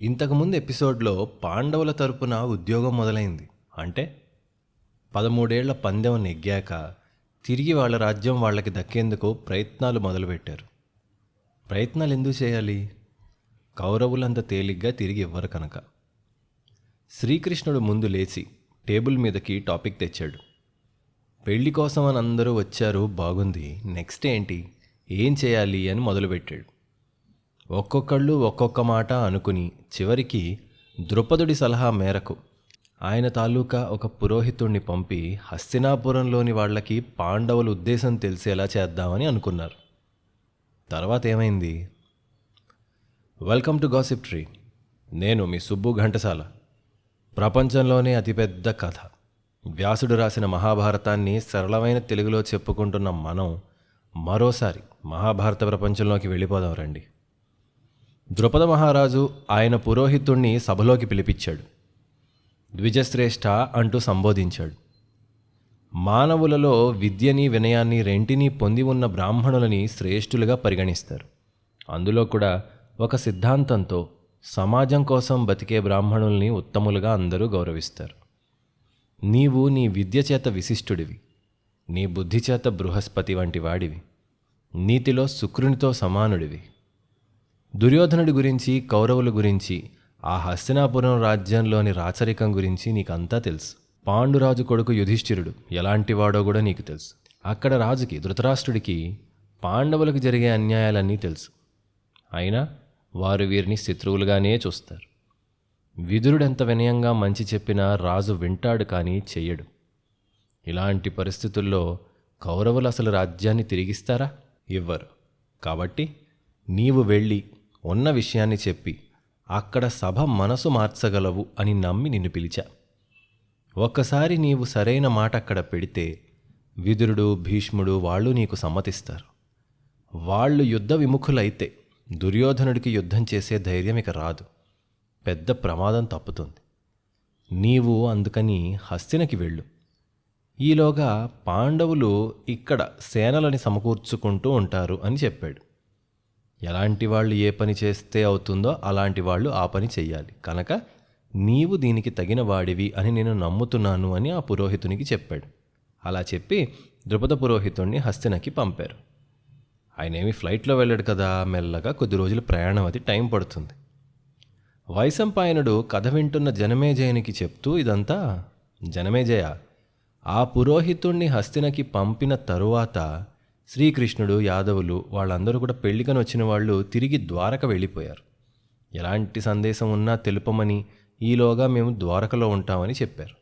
ఇంతకుముందు ఎపిసోడ్లో పాండవుల తరపున ఉద్యోగం మొదలైంది. అంటే 13 ఏళ్ల పందెం నెగ్గాక తిరిగి వాళ్ళ రాజ్యం వాళ్ళకి దక్కేందుకు ప్రయత్నాలు మొదలుపెట్టారు. ప్రయత్నాలు ఎందుకు చేయాలి? కౌరవులంత తేలిగ్గా తిరిగి ఇవ్వరు కనుక. శ్రీకృష్ణుడు ముందు లేచి టేబుల్ మీదకి టాపిక్ తెచ్చాడు. పెళ్లి కోసం అని అందరూ వచ్చారు, బాగుంది, నెక్స్ట్ ఏంటి, ఏం చేయాలి అని మొదలుపెట్టాడు. ఒక్కొక్కళ్ళు ఒక్కొక్క మాట అనుకుని చివరికి ద్రుపదుడి సలహా మేరకు ఆయన తాలూకా ఒక పురోహితుణ్ణి పంపి హస్తినాపురంలోని వాళ్ళకి పాండవుల ఉద్దేశం తెలిసేలా చేద్దామని అనుకున్నారు. తర్వాత ఏమైంది? Welcome to gossip tree. నేను మీ సుబ్బు ఘంటసాల. ప్రపంచంలోనే అతిపెద్ద కథ వ్యాసుడు రాసిన మహాభారతాన్ని సరళమైన తెలుగులో చెప్పుకుంటున్న మనం మరోసారి మహాభారత ప్రపంచంలోకి వెళ్ళిపోదాం రండి. ద్రుపద మహారాజు ఆయన పురోహితుణ్ణి సభలోకి పిలిపించాడు. ద్విజశ్రేష్ఠ అంటూ సంబోధించాడు. మానవులలో విద్యని వినయాన్ని రెంటినీ పొంది ఉన్న బ్రాహ్మణులని శ్రేష్ఠులుగా పరిగణిస్తారు. అందులో కూడా ఒక సిద్ధాంతంతో సమాజం కోసం బతికే బ్రాహ్మణుల్ని ఉత్తములుగా అందరూ గౌరవిస్తారు. నీవు నీ విద్య చేత విశిష్టుడివి, నీ బుద్ధి చేత బృహస్పతి వంటి వాడివి, నీతిలో శుక్రునితో సమానుడివి. దుర్యోధనుడి గురించి, కౌరవుల గురించి, ఆ హస్తినాపురం రాజ్యంలోని రాచరికం గురించి నీకంతా తెలుసు. పాండురాజు కొడుకు యుధిష్ఠిరుడు ఎలాంటివాడో కూడా నీకు తెలుసు. అక్కడ రాజుకి, ధృతరాష్ట్రుడికి పాండవులకు జరిగే అన్యాయాలన్నీ తెలుసు. అయినా వారు వీరిని శత్రువులుగానే చూస్తారు. విదురుడెంత వినయంగా మంచి చెప్పినా రాజు వింటాడు కానీ చెయ్యడు. ఇలాంటి పరిస్థితుల్లో కౌరవులు అసలు రాజ్యాన్ని తిరిగిస్తారా? ఇవ్వరు. కాబట్టి నీవు వెళ్ళి ఉన్న విషయాన్ని చెప్పి అక్కడ సభ మనసు మార్చగలవు అని నమ్మి నిన్ను పిలిచా. ఒక్కసారి నీవు సరైన మాట అక్కడ పెడితే విదురుడు, భీష్ముడు వాళ్ళు నీకు సమ్మతిస్తారు. వాళ్ళు యుద్ధ విముఖులైతే దుర్యోధనుడికి యుద్ధం చేసే ధైర్యం ఇక రాదు. పెద్ద ప్రమాదం తప్పుతుంది. నీవు అందుకని హస్తినకి వెళ్ళు. ఈలోగా పాండవులు ఇక్కడ సేనలని సమకూర్చుకుంటూ ఉంటారు అని చెప్పాడు. ఎలాంటి వాళ్ళు ఏ పని చేస్తే అవుతుందో అలాంటి వాళ్ళు ఆ పని చెయ్యాలి కనుక నీవు దీనికి తగిన వాడివి అని నేను నమ్ముతున్నాను అని ఆ పురోహితునికి చెప్పాడు. అలా చెప్పి ద్రుపద పురోహితుణ్ణి హస్తినకి పంపారు. ఆయన ఏమి ఫ్లైట్లో వెళ్ళాడు కదా, మెల్లగా కొద్ది రోజులు ప్రయాణం, అది టైం పడుతుంది. వైశంపాయనుడు కథ వింటున్న జనమేజయునికి చెప్తూ, ఇదంతా జనమేజయ, ఆ పురోహితుణ్ణి హస్తినకి పంపిన తరువాత శ్రీకృష్ణుడు, యాదవులు వాళ్ళందరూ కూడా పెళ్లికని వచ్చిన వాళ్ళు తిరిగి ద్వారక వెళ్ళిపోయారు. ఎలాంటి సందేశం ఉన్నా తెలుపమని, ఈలోగా మేము ద్వారకలో ఉంటామని చెప్పారు.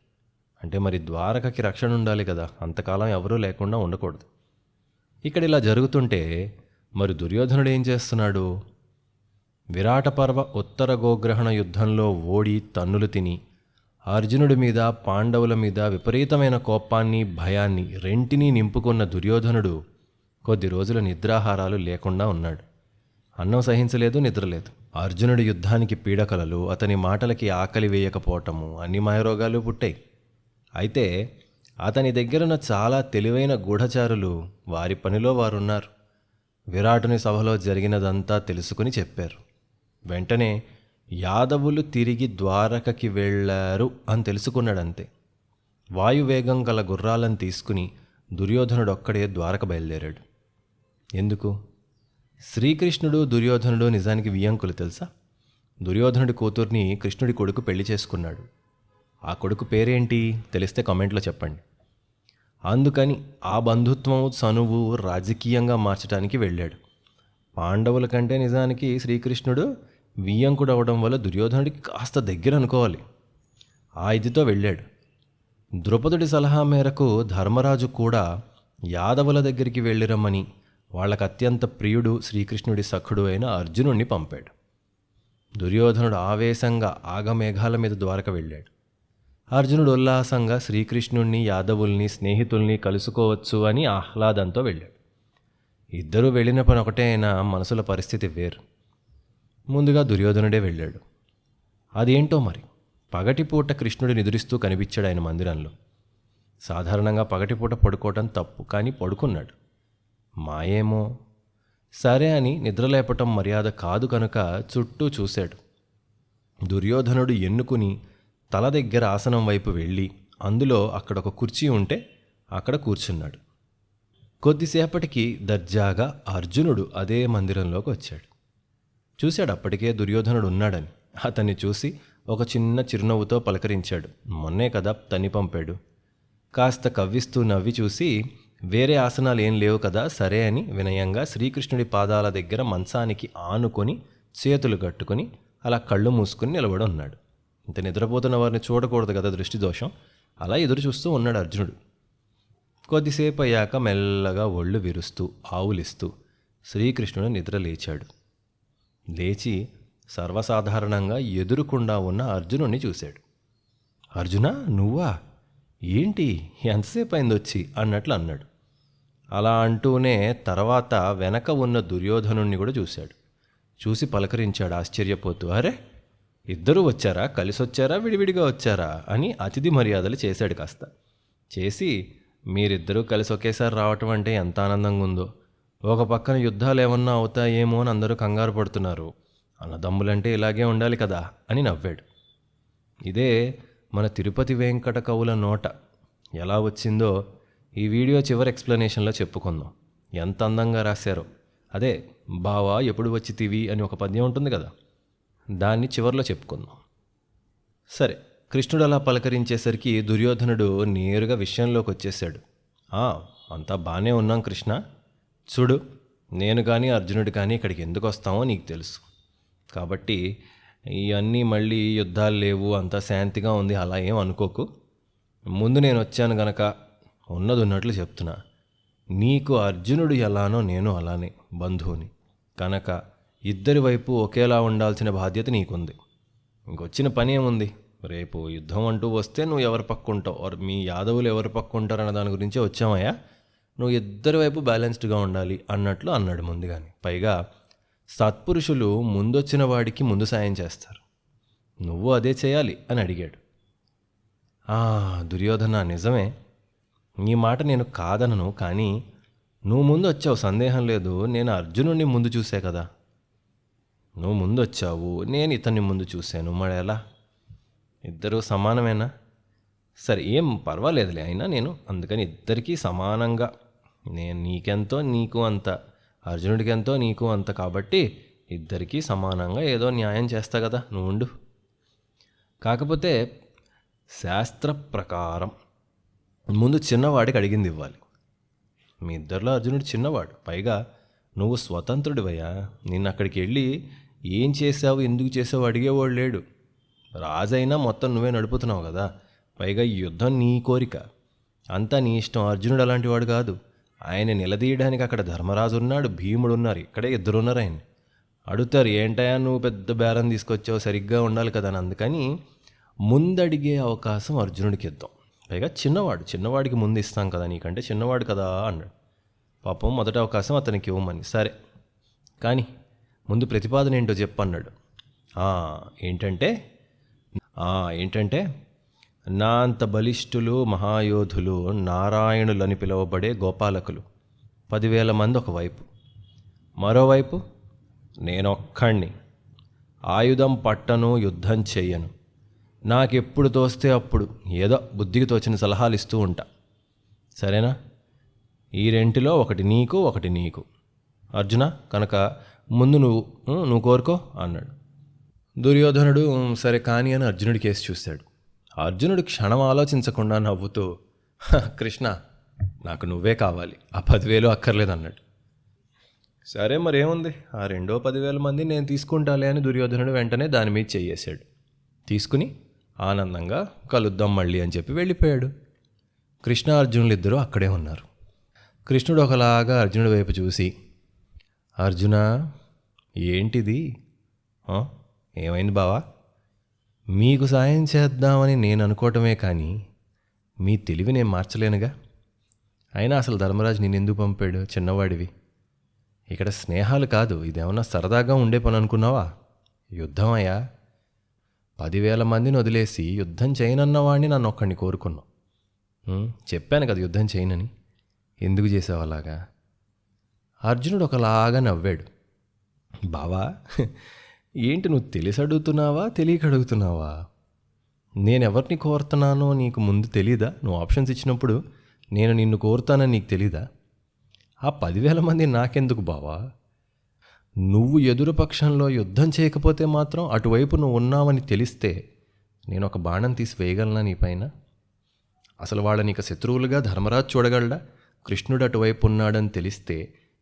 అంటే మరి ద్వారకకి రక్షణ ఉండాలి కదా, అంతకాలం ఎవరూ లేకుండా ఉండకూడదు. ఇక్కడ ఇలా జరుగుతుంటే మరి దుర్యోధనుడు ఏం చేస్తున్నాడు? విరాట పర్వ ఉత్తర గోగ్రహణ యుద్ధంలో ఓడి తన్నులు తిని అర్జునుడి మీద, పాండవుల మీద విపరీతమైన కోపాన్ని, భయాన్ని రెంటినీ నింపుకున్న దుర్యోధనుడు కొద్ది రోజుల నిద్రాహారాలు లేకుండా ఉన్నాడు. అన్నం సహించలేదు, నిద్రలేదు. అర్జునుడి యుద్ధానికి పీడకలలు, అతని మాటలకి ఆకలి వేయకపోవటము, అన్ని మాయరోగాలు పుట్టాయి. అయితే అతని దగ్గరున్న చాలా తెలివైన గూఢచారులు వారి పనిలో వారున్నారు. విరాటుని సభలో జరిగినదంతా తెలుసుకుని చెప్పారు. వెంటనే యాదవులు తిరిగి ద్వారకకి వెళ్ళారు అని తెలుసుకున్నాడంతే. వాయువేగం గల గుర్రాలను తీసుకుని దుర్యోధనుడొక్కడే ద్వారక బయలుదేరాడు. ఎందుకు? శ్రీకృష్ణుడు, దుర్యోధనుడు నిజానికి వియ్యంకులు తెలుసా? దుర్యోధనుడి కూతుర్ని కృష్ణుడి కొడుకు పెళ్లి చేసుకున్నాడు. ఆ కొడుకు పేరేంటి తెలిస్తే కామెంట్లో చెప్పండి. అందుకని ఆ బంధుత్వం, చనువు రాజకీయంగా మార్చడానికి వెళ్ళాడు. పాండవుల కంటే నిజానికి శ్రీకృష్ణుడు వియ్యంకుడు అవడం వల్ల దుర్యోధనుడికి కాస్త దగ్గర అనుకోవాలి. ఆ ఇదితో వెళ్ళాడు. ద్రుపదుడి సలహా మేరకు ధర్మరాజు కూడా యాదవుల దగ్గరికి వెళ్ళిరమ్మని వాళ్ళకు అత్యంత ప్రియుడు, శ్రీకృష్ణుడి సఖుడు అయిన అర్జునుడిని పంపాడు. దుర్యోధనుడు ఆవేశంగా ఆగమేఘాల మీద ద్వారక వెళ్ళాడు. అర్జునుడు ఉల్లాసంగా శ్రీకృష్ణుణ్ణి, యాదవుల్ని, స్నేహితుల్ని కలుసుకోవచ్చు అని ఆహ్లాదంతో వెళ్ళాడు. ఇద్దరూ వెళ్ళిన పని ఒకటే అయినా మనసుల పరిస్థితి వేరు. ముందుగా దుర్యోధనుడే వెళ్ళాడు. అదేంటో మరి పగటిపూట కృష్ణుడు నిద్రిస్తూ కనిపించాడు ఆయన మందిరంలో. సాధారణంగా పగటిపూట పడుకోవటం తప్పు, కానీ పడుకున్నాడు. మాయేమో సరే అని నిద్రలేపటం మర్యాద కాదు కనుక చుట్టూ చూశాడు. దుర్యోధనుడు ఎన్నుకుని తల దగ్గర ఆసనం వైపు వెళ్ళి అందులో అక్కడ ఒక కుర్చీ ఉంటే అక్కడ కూర్చున్నాడు. కొద్దిసేపటికి దర్జాగా అర్జునుడు అదే మందిరంలోకి వచ్చాడు. చూశాడు అప్పటికే దుర్యోధనుడు ఉన్నాడని. అతన్ని చూసి ఒక చిన్న చిరునవ్వుతో పలకరించాడు. మొన్నే కదా తన్ని పంపాడు. కాస్త కవ్విస్తూ నవ్వి చూసి, వేరే ఆసనాలు ఏం లేవు కదా, సరే అని వినయంగా శ్రీకృష్ణుడి పాదాల దగ్గర మంచానికి ఆనుకొని చేతులు కట్టుకొని అలా కళ్ళు మూసుకుని నిలబడి ఉన్నాడు. ఇంత నిద్రపోతున్న వారిని చూడకూడదు కదా, దృష్టి దోషం. అలా ఎదురు చూస్తూ ఉన్నాడు అర్జునుడు. కొద్దిసేపు అయ్యాక మెల్లగా ఒళ్ళు విరుస్తూ ఆవులిస్తూ శ్రీకృష్ణుడు నిద్ర లేచాడు. లేచి సర్వసాధారణంగా ఎదురుకుండా ఉన్న అర్జునుడిని చూశాడు. అర్జునా, నువ్వా? ఏంటి ఎంతసేపు అయింది వచ్చి అన్నట్లు అన్నాడు. అలా అంటూనే తర్వాత వెనక ఉన్న దుర్యోధనుణ్ణి కూడా చూశాడు. చూసి పలకరించాడు ఆశ్చర్యపోతూ. అరే, ఇద్దరూ వచ్చారా? కలిసి వచ్చారా, విడివిడిగా వచ్చారా అని అతిథి మర్యాదలు చేశాడు. కాస్త చేసి, మీరిద్దరూ కలిసి ఒకేసారి రావటం అంటే ఎంత ఆనందంగా ఉందో. ఒక పక్కన యుద్ధాలు ఏమన్నా అవుతాయేమో అని అందరూ కంగారు పడుతున్నారు. అన్నదమ్ములంటే ఇలాగే ఉండాలి కదా అని నవ్వాడు. ఇదే మన తిరుపతి వెంకట కవుల నోట ఎలా వచ్చిందో ఈ వీడియో చివరి ఎక్స్ప్లెనేషన్లో చెప్పుకుందాం. ఎంత అందంగా రాశారో. అదే బావా ఎప్పుడు వచ్చితివి అని ఒక పద్యం ఉంటుంది కదా, దాన్ని చివరిలో చెప్పుకుందాం. సరే, కృష్ణుడు అలా పలకరించేసరికి దుర్యోధనుడు నేరుగా విషయంలోకి వచ్చేసాడు. అంతా బాగానే ఉన్నాం కృష్ణ. చూడు, నేను కానీ అర్జునుడు కానీ ఇక్కడికి ఎందుకు వస్తామో నీకు తెలుసు. కాబట్టి ఇవన్నీ మళ్ళీ యుద్ధాలు లేవు, అంతా శాంతిగా ఉంది అలా ఏం అనుకోకు. ముందు నేను వచ్చాను గనక ఉన్నది ఉన్నట్లు చెప్తున్నా. నీకు అర్జునుడు ఎలానో నేను అలానే బంధువుని కనుక ఇద్దరి వైపు ఒకేలా ఉండాల్సిన బాధ్యత నీకుంది. ఇంకొచ్చిన పని ఏముంది? రేపు యుద్ధం అంటూ వస్తే నువ్వు ఎవరి పక్కుంటావు, మీ యాదవులు ఎవరి పక్కుంటారన్న దాని గురించే వచ్చామయ్యా. నువ్వు ఇద్దరి వైపు బ్యాలెన్స్డ్గా ఉండాలి అన్నట్లు అన్నాడు ముందుగాని. పైగా సత్పురుషులు ముందొచ్చిన వాడికి ముందు సాయం చేస్తారు, నువ్వు అదే చేయాలి అని అడిగాడు. దుర్యోధన, నిజమే, నీ మాట నేను కాదనను. కానీ నువ్వు ముందు వచ్చావు, సందేహం లేదు. నేను అర్జునుడిని ముందు చూసే కదా. నువ్వు ముందు వచ్చావు, నేను ఇతన్ని ముందు చూశాను. మరి ఎలా? ఇద్దరూ సమానమేనా? సరే, ఏం పర్వాలేదులే. అయినా నేను అందుకని ఇద్దరికీ సమానంగా, నేను నీకెంతో నీకు అంత, అర్జునుడికి ఎంతో నీకు అంత, కాబట్టి ఇద్దరికీ సమానంగా ఏదో న్యాయం చేస్తా కదా, నువ్వు ఉండు. కాకపోతే శాస్త్ర ప్రకారం ముందు చిన్నవాడికి అడిగింది ఇవ్వాలి. మీ ఇద్దరిలో అర్జునుడు చిన్నవాడు. పైగా నువ్వు స్వతంత్రుడివయ్యా. నిన్న అక్కడికి వెళ్ళి ఏం చేసావు, ఎందుకు చేసావు అడిగేవాడు లేడు. రాజైనా మొత్తం నువ్వే నడుపుతున్నావు కదా. పైగా ఈ యుద్ధం నీ కోరిక, అంతా నీ ఇష్టం. అర్జునుడు అలాంటి వాడు కాదు. ఆయన నిలదీయడానికి అక్కడ ధర్మరాజు ఉన్నాడు, భీముడు ఉన్నారు, ఇక్కడే ఇద్దరున్నారు. ఆయన అడుగుతారు, ఏంటయా నువ్వు పెద్ద బేరం తీసుకొచ్చావు, సరిగ్గా ఉండాలి కదా అని. అందుకని ముందడిగే అవకాశం అర్జునుడికి ఇద్దాం. పైగా చిన్నవాడికి ముందు ఇస్తాం కదా, నీకంటే చిన్నవాడు కదా అన్నాడు. పాపం మొదటి అవకాశం అతనికి ఇవ్వమని. సరే కానీ ముందు ప్రతిపాదన ఏంటో చెప్పన్నాడు. ఏంటంటే నా అంత బలిష్ఠులు మహాయోధులు నారాయణులని పిలువబడే గోపాలకులు 10,000 మంది ఒకవైపు, మరోవైపు నేనొక్కడిని. ఆయుధం పట్టను, యుద్ధం చెయ్యను. నాకెప్పుడు తోస్తే అప్పుడు ఏదో బుద్ధికి తోచిన సలహాలు ఇస్తూ ఉంటా. సరేనా? ఈ రెంటిలో ఒకటి నీకు, ఒకటి నీకు. అర్జున, కనుక ముందు నువ్వు కోరుకో అన్నాడు. దుర్యోధనుడు సరే కానీ అని అర్జునుడి కేసు చూశాడు. అర్జునుడు క్షణం ఆలోచించకుండా నవ్వుతూ, కృష్ణ, నాకు నువ్వే కావాలి, ఆ 10,000 అక్కర్లేదు అన్నాడు. సరే మరేముంది, ఆ రెండో 10,000 మంది నేను తీసుకుంటాలే అని దుర్యోధనుడు వెంటనే దాని మీద చెయ్యేశాడు. తీసుకుని ఆనందంగా కలుద్దాం మళ్ళీ అని చెప్పి వెళ్ళిపోయాడు. కృష్ణ అర్జునులు ఇద్దరూ అక్కడే ఉన్నారు. కృష్ణుడు ఒకలాగా అర్జునుడి వైపు చూసి, అర్జున, ఏంటిది? ఏమైంది బావా? మీకు సాయం చేద్దామని నేను అనుకోవటమే కానీ మీ తెలివి నేను మార్చలేనుగా. అయినా అసలు ధర్మరాజు నేను ఎందుకు పంపాడు? చిన్నవాడివి. ఇక్కడ స్నేహాలు కాదు, ఇదేమన్నా సరదాగా ఉండే పని అనుకున్నావా? యుద్ధం అయ్యా. 10,000 మందిని వదిలేసి యుద్ధం చేయనన్నవాడిని నన్ను ఒక్కడిని కోరుకున్నావు. చెప్పాను కదా యుద్ధం చేయనని. ఎందుకు చేసావు అలాగా? అర్జునుడు ఒకలాగా నవ్వాడు. బావా, ఏంటి నువ్వు తెలిసి అడుగుతున్నావా, తెలియక అడుగుతున్నావా? నేనెవరిని కోరుతున్నానో నీకు ముందు తెలీదా? నువ్వు ఆప్షన్స్ ఇచ్చినప్పుడు నేను నిన్ను కోరుతానని నీకు తెలీదా? ఆ 10,000 మంది నాకెందుకు బావా? నువ్వు ఎదురు పక్షంలో యుద్ధం చేయకపోతే మాత్రం అటువైపు నువ్వు ఉన్నావని తెలిస్తే నేను ఒక బాణం తీసి వేయగలనా నీ పైన? అసలు వాళ్ళని ఇక శత్రువులుగా ధర్మరాజు చూడగలడా? కృష్ణుడు అటువైపు ఉన్నాడని తెలిస్తే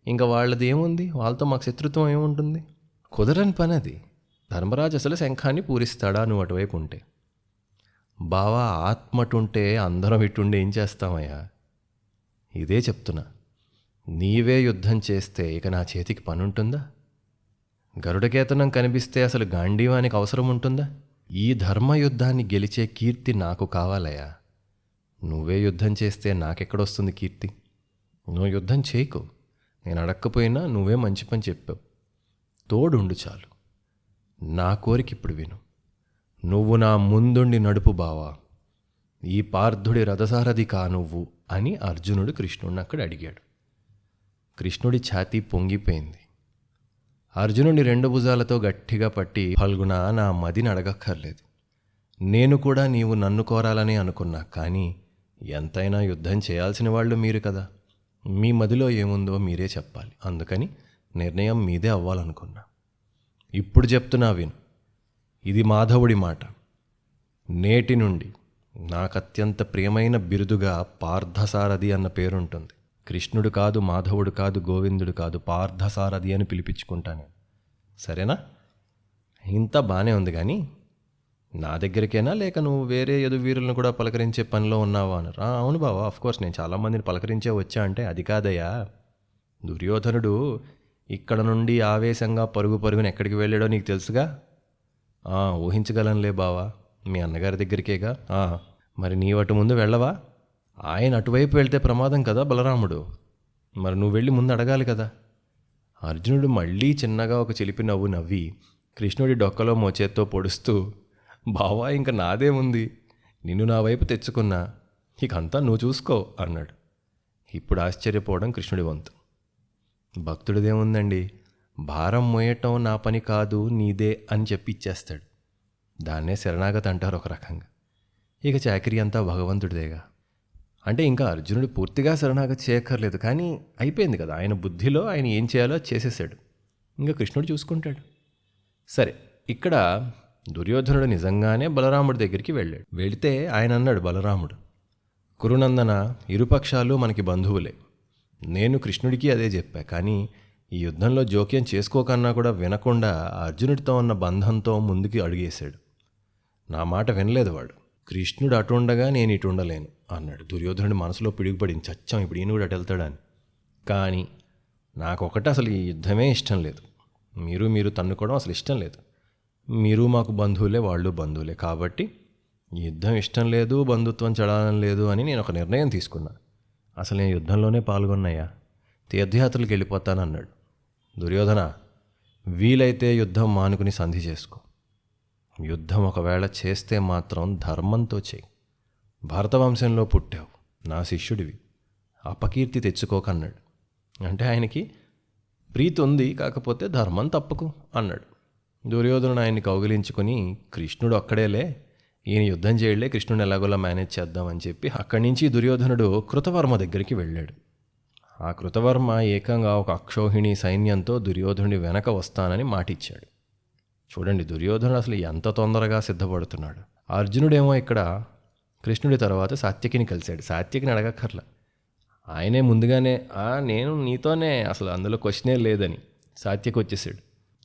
ఇంకా వాళ్ళది ఏముంది? వాళ్ళతో మాకు శత్రుత్వం ఏముంటుంది? కుదరని పని అది. ధర్మరాజు అసలు శంఖాన్ని పూరిస్తాడా నువ్వు అటువైపు ఉంటే? బావా, ఆత్మటుంటే అందరం ఇటుండి ఏం చేస్తామయ్యా? ఇదే చెప్తున్నా. నీవే యుద్ధం చేస్తే ఇక నా చేతికి పని ఉంటుందా? గరుడకేతనం కనిపిస్తే అసలు గాంధీవానికి అవసరం ఉంటుందా? ఈ ధర్మయుద్ధాన్ని గెలిచే కీర్తి నాకు కావాలయ్యా. నువ్వే యుద్ధం చేస్తే నాకెక్కడొస్తుంది కీర్తి? నువ్వు యుద్ధం చేయకు, నేను అడక్కపోయినా నువ్వే మంచి పని చెప్పావు. తోడుండు చాలు. నా కోరిక ఇప్పుడు విను. నువ్వు నా ముందుండి నడుపు బావా. ఈ పార్థుడి రథసారథి కా నువ్వు అని అర్జునుడు కృష్ణుడిని అక్కడ అడిగాడు. కృష్ణుడి ఛాతీ పొంగిపోయింది. అర్జునుడి 2 భుజాలతో గట్టిగా పట్టి, ఫల్గుణ, నా మదిని అడగక్కర్లేదు. నేను కూడా నీవు నన్ను కోరాలని అనుకున్నా, కానీ ఎంతైనా యుద్ధం చేయాల్సిన వాళ్ళు మీరు కదా. మీ మదిలో ఏముందో మీరే చెప్పాలి. అందుకని నిర్ణయం మీదే అవ్వాలనుకున్నా. ఇప్పుడు చెప్తున్నా విను. ఇది మాధవుడి మాట. నేటి నుండి నాకు అత్యంత ప్రియమైన బిరుదుగా పార్థసారథి అన్న పేరుంటుంది. కృష్ణుడు కాదు, మాధవుడు కాదు, గోవిందుడు కాదు, పార్థసారథి అని పిలిపించుకుంటా నేను. సరేనా? ఇంత బాగానే ఉంది, కానీ నా దగ్గరికేనా లేక నువ్వు వేరే యదువీరులను కూడా పలకరించే పనిలో ఉన్నావా అన్నారు. అవును బావా, ఆఫ్కోర్స్ నేను చాలామందిని పలకరించే వచ్చా అంటే అది కాదయ్యా. దుర్యోధనుడు ఇక్కడ నుండి ఆవేశంగా పరుగు పరుగుని ఎక్కడికి వెళ్ళాడో నీకు తెలుసుగా. ఊహించగలనులే బావా, మీ అన్నగారి దగ్గరికేగా. మరి నీవటు ముందు వెళ్ళవా? ఆయన అటువైపు వెళ్తే ప్రమాదం కదా బలరాముడు. మరి నువ్వు వెళ్ళి ముందు అడగాలి కదా. అర్జునుడు మళ్ళీ చిన్నగా ఒక చిలిపి నవ్వు నవ్వి కృష్ణుడి డొక్కలో మోచేత్తో పొడుస్తూ, బావా, ఇంక నాదేముంది, నిన్ను నా వైపు తెచ్చుకున్నా, ఇకంతా నువ్వు చూసుకో అన్నాడు. ఇప్పుడు ఆశ్చర్యపోవడం కృష్ణుడి వంతు. భక్తుడిదేముందండి, భారం మోయటం నా పని కాదు, నీదే అని చెప్పి ఇచ్చేస్తాడు. దాన్నే శరణాగతి అంటారు ఒక రకంగా. ఇక చాకరీ అంతా భగవంతుడిదేగా. అంటే ఇంకా అర్జునుడు పూర్తిగా శరణాగతి చేయక్కర్లేదు, కానీ అయిపోయింది కదా. ఆయన బుద్ధిలో ఆయన ఏం చేయాలో చేసేసాడు. ఇంకా కృష్ణుడు చూసుకుంటాడు. సరే, ఇక్కడ దుర్యోధనుడు నిజంగానే బలరాముడి దగ్గరికి వెళ్ళాడు. వెళితే ఆయన అన్నాడు బలరాముడు, కురునందన, ఇరుపక్షాలు మనకి బంధువులే. నేను కృష్ణుడికి అదే చెప్పా, కానీ ఈ యుద్ధంలో జోక్యం చేసుకోకన్నా కూడా వినకుండా అర్జునుడితో ఉన్న బంధంతో ముందుకి అడుగేశాడు. నా మాట వినలేదు వాడు. కృష్ణుడు అటు ఉండగా నేను ఇటు ఉండలేను అన్నాడు. దుర్యోధనుడి మనసులో పిడుగుపడింది, చచ్చాం ఇప్పుడు ఈయన కూడా అటు వెళ్తాడని. కానీ నాకొకటి అసలు ఈ యుద్ధమే ఇష్టం లేదు. మీరు తన్నుకోవడం అసలు ఇష్టం లేదు. మీరు మాకు బంధువులే, వాళ్ళు బంధువులే, కాబట్టి ఈ యుద్ధం ఇష్టం లేదు, బంధుత్వం చెడాలని లేదు అని నేను ఒక నిర్ణయం తీసుకున్నా. అసలు నేను యుద్ధంలోనే పాల్గొన్నాయా, తీర్థయాత్రలకు వెళ్ళిపోతానన్నాడు. దుర్యోధన, వీలైతే యుద్ధం మానుకుని సంధి చేసుకో. యుద్ధం ఒకవేళ చేస్తే మాత్రం ధర్మంతో చేయి. భరతవంశంలో పుట్టావు, నా శిష్యుడివి, అపకీర్తి తెచ్చుకోకన్నాడు. అంటే ఆయనకి ప్రీతి ఉంది, కాకపోతే ధర్మం తప్పకు అన్నాడు. దుర్యోధనుడు ఆయన్ని కౌగిలించుకొని, కృష్ణుడు అక్కడేలే, ఈయన యుద్ధం చేయలే, కృష్ణుని ఎలాగోలా మేనేజ్ చేద్దామని చెప్పి అక్కడి నుంచి దుర్యోధనుడు కృతవర్మ దగ్గరికి వెళ్ళాడు. ఆ కృతవర్మ ఏకంగా ఒక అక్షౌహిణి సైన్యంతో దుర్యోధనుడి వెనక వస్తానని మాటిచ్చాడు. చూడండి, దుర్యోధనుడు అసలు ఎంత తొందరగా సిద్ధపడుతున్నాడు. అర్జునుడేమో ఇక్కడ కృష్ణుడి తర్వాత సాత్యకిని కలిశాడు. సాత్యకిని అడగక్కర్లా, ఆయనే ముందుగానే నేను నీతోనే, అసలు అందులో క్వశ్చనే లేదని సాత్యకి వచ్చేసాడు.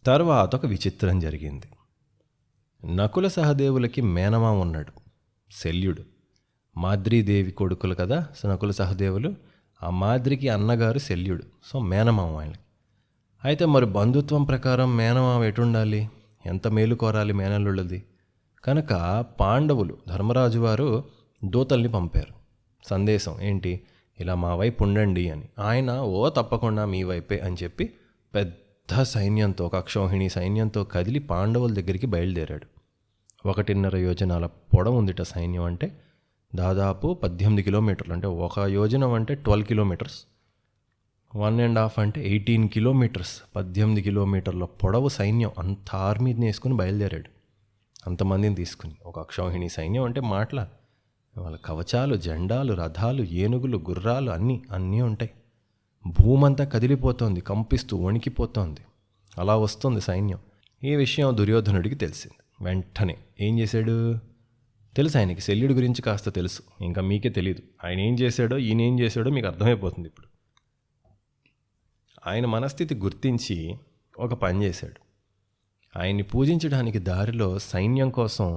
తర్వాత ఒక విచిత్రం జరిగింది. నకుల సహదేవులకి మేనమామ ఉన్నాడు, శల్యుడు. మాద్రీదేవి కొడుకులు కదా నకుల సహదేవులు. ఆ మాద్రికి అన్నగారు శల్యుడు, సో మేనమామ ఆయనకి. అయితే మరి బంధుత్వం ప్రకారం మేనమామ ఎటుండాలి, ఎంత మేలు కోరాలి మేనల్లుళ్ళది. కనుక పాండవులు, ధర్మరాజు వారు దూతల్ని పంపారు సందేశం, ఏంటి, ఇలా మా వైపు ఉండండి అని. ఆయన తప్పకుండా మీ వైపే అని చెప్పి పెద్ద సైన్యంతో, ఒక అక్షౌహిణి సైన్యంతో కదిలి పాండవుల దగ్గరికి బయలుదేరాడు. 1.5 యోజనాల పొడవు ఉందిట సైన్యం. అంటే దాదాపు 18 కిలోమీటర్లు, అంటే 1 యోజనం అంటే 12 కిలోమీటర్స్. 1.5 అంటే 18 కిలోమీటర్స్, 18 కిలోమీటర్ల పొడవు సైన్యం అంత ఆర్మీని వేసుకుని బయలుదేరాడు. అంతమందిని తీసుకుని. ఒక అక్షౌహిణి సైన్యం అంటే మాటల, వాళ్ళ కవచాలు, జెండాలు, రథాలు, ఏనుగులు, గుర్రాలు అన్నీ ఉంటాయి. భూమంతా కదిలిపోతోంది, కంపిస్తూ వణికిపోతోంది. అలా వస్తుంది సైన్యం. ఈ విషయం దుర్యోధనుడికి తెలిసింది. వెంటనే ఏం చేశాడు? తెలుసు ఆయనకి, శల్యుడి గురించి కాస్త తెలుసు. ఇంకా మీకే తెలీదు. ఆయన ఏం చేశాడో, ఈయన ఏం చేశాడో మీకు అర్థమైపోతుంది ఇప్పుడు. ఆయన మనస్థితి గుర్తించి ఒక పని చేశాడు. ఆయన్ని పూజించడానికి దారిలో సైన్యం కోసం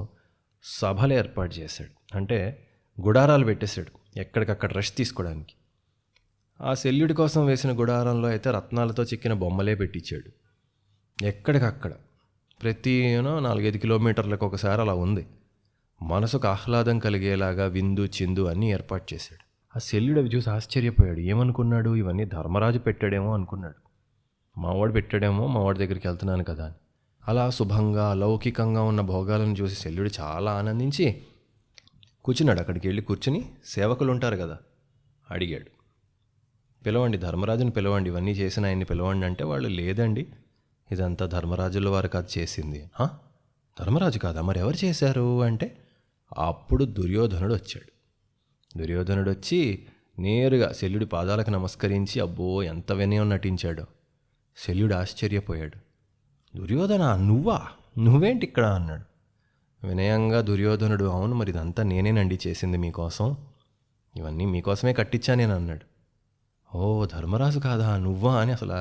సభలు ఏర్పాటు చేశాడు. అంటే గుడారాలు పెట్టేశాడు ఎక్కడికక్కడ రెస్ట్ తీసుకోవడానికి. ఆ శల్యుడి కోసం వేసిన గుడారంలో అయితే రత్నాలతో చిక్కిన బొమ్మలే పెట్టించాడు. ఎక్కడికక్కడ ప్రతి 4-5 కిలోమీటర్లకు ఒకసారి అలా ఉంది. మనసుకు ఆహ్లాదం కలిగేలాగా విందు చిందు అన్నీ ఏర్పాటు చేశాడు. ఆ శల్యుడు అవి చూసి ఆశ్చర్యపోయాడు. ఏమనుకున్నాడు? ఇవన్నీ ధర్మరాజు పెట్టాడేమో అనుకున్నాడు. మావాడు పెట్టాడేమో, మావాడి దగ్గరికి వెళ్తున్నాను కదా అని. అలా శుభంగా లౌకికంగా ఉన్న భోగాలను చూసి శల్యుడు చాలా ఆనందించి కూర్చున్నాడు. అక్కడికి వెళ్ళి కూర్చుని సేవకులు ఉంటారు కదా, అడిగాడు, పిలవండి, ధర్మరాజుని పిలవండి, ఇవన్నీ చేసిన ఆయన్ని పిలవండి అంటే వాళ్ళు, లేదండి, ఇదంతా ధర్మరాజుల వారు కాదు చేసింది. ధర్మరాజు కాదా? మరి ఎవరు చేశారు అంటే అప్పుడు దుర్యోధనుడు వచ్చాడు. దుర్యోధనుడు వచ్చి నేరుగా శల్యుడి పాదాలకు నమస్కరించి అబ్బో ఎంత వినయం నటించాడో. శల్యుడు ఆశ్చర్యపోయాడు. దుర్యోధన, నువ్వేంటి ఇక్కడ అన్నాడు. వినయంగా దుర్యోధనుడు, అవును మరి ఇదంతా నేనేనండి చేసింది మీకోసం, ఇవన్నీ మీకోసమే కట్టించా నేను అన్నాడు. ఓ ధర్మరాజు కాదా నువ్వా అని, అసలు